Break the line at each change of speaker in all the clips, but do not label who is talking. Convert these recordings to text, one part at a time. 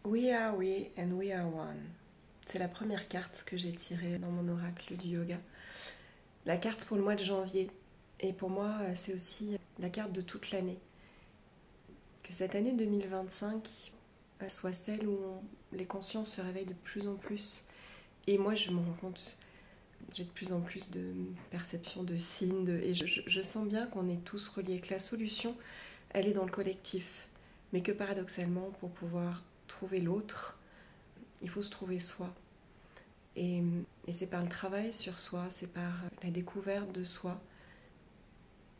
We are we and we are one. C'est la première carte que j'ai tirée dans mon oracle du yoga. La carte pour le mois de janvier. Et pour moi, c'est aussi la carte de toute l'année. Que cette année 2025 soit celle où les consciences se réveillent de plus en plus. Et moi, je me rends compte, j'ai de plus en plus de perception de signes. Et je sens bien qu'on est tous reliés, que la solution, elle est dans le collectif. Mais que paradoxalement, pour pouvoir trouver l'autre, il faut se trouver soi. Et c'est par le travail sur soi, c'est par la découverte de soi,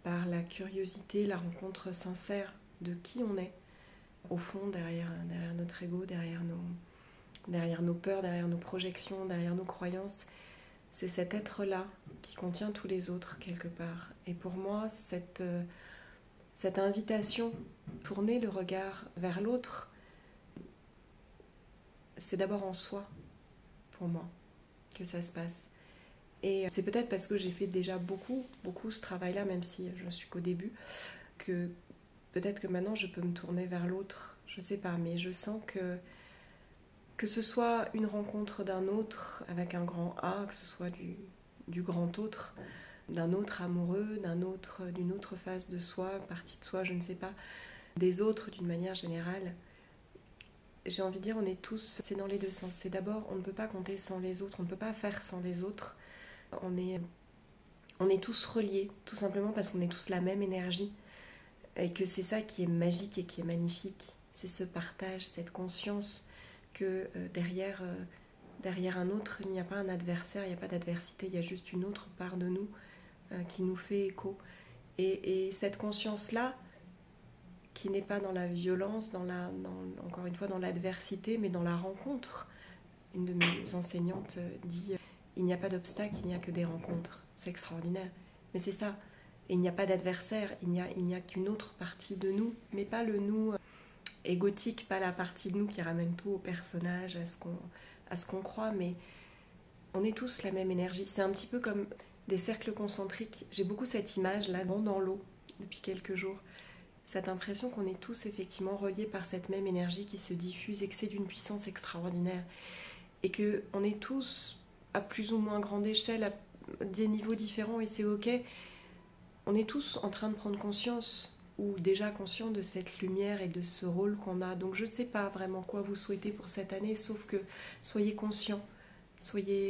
par la curiosité, la rencontre sincère de qui on est, au fond, derrière notre ego, derrière nos peurs, derrière nos projections, derrière nos croyances. C'est cet être-là qui contient tous les autres, quelque part. Et pour moi, cette invitation, tourner le regard vers l'autre, c'est d'abord en soi, pour moi, que ça se passe. Et c'est peut-être parce que j'ai fait déjà beaucoup ce travail-là, même si je ne suis qu'au début, que peut-être que maintenant je peux me tourner vers l'autre, je sais pas, mais je sens que ce soit une rencontre d'un autre avec un grand A, que ce soit du grand autre, d'un autre amoureux, d'une autre face de soi, partie de soi, je ne sais pas, des autres d'une manière générale. J'ai envie de dire, on est tous, c'est dans les deux sens. C'est d'abord, on ne peut pas compter sans les autres, on ne peut pas faire sans les autres. On est tous reliés, tout simplement parce qu'on est tous la même énergie. Et que c'est ça qui est magique et qui est magnifique. C'est ce partage, cette conscience que derrière un autre, il n'y a pas un adversaire, il n'y a pas d'adversité, il y a juste une autre part de nous qui nous fait écho. Et cette conscience-là, qui n'est pas dans la violence, encore une fois dans l'adversité, mais dans la rencontre. Une de mes enseignantes dit « Il n'y a pas d'obstacle, il n'y a que des rencontres ». C'est extraordinaire. Mais c'est ça. Et il n'y a pas d'adversaire, il n'y a qu'une autre partie de nous, mais pas le nous égotique, pas la partie de nous qui ramène tout au personnage, à ce qu'on croit, mais on est tous la même énergie. C'est un petit peu comme des cercles concentriques. J'ai beaucoup cette image là, dans l'eau, depuis quelques jours. Cette impression qu'on est tous effectivement reliés par cette même énergie qui se diffuse et que c'est d'une puissance extraordinaire. Et qu'on est tous à plus ou moins grande échelle, à des niveaux différents, et c'est ok. On est tous en train de prendre conscience, ou déjà conscients de cette lumière et de ce rôle qu'on a. Donc je ne sais pas vraiment quoi vous souhaitez pour cette année, sauf que soyez conscients. Soyez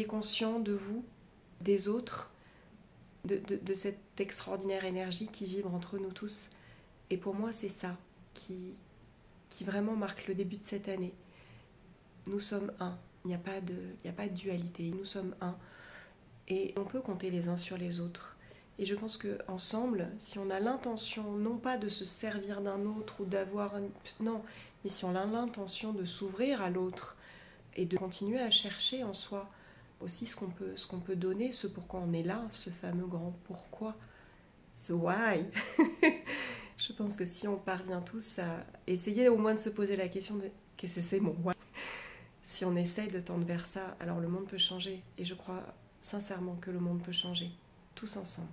conscients de vous, des autres, de cette extraordinaire énergie qui vibre entre nous tous. Et pour moi, c'est ça qui vraiment marque le début de cette année. Nous sommes un. Il n'y a pas de dualité. Nous sommes un. Et on peut compter les uns sur les autres. Et je pense qu'ensemble, si on a l'intention, non pas de se servir d'un autre ou d'avoir... Non, mais si on a l'intention de s'ouvrir à l'autre et de continuer à chercher en soi aussi ce qu'on peut donner, ce pourquoi on est là, ce fameux grand pourquoi, ce why. Je pense que si on parvient tous à essayer au moins de se poser la question de qu'est-ce que c'est mon why, si on essaye de tendre vers ça, alors le monde peut changer. Et je crois sincèrement que le monde peut changer, tous ensemble.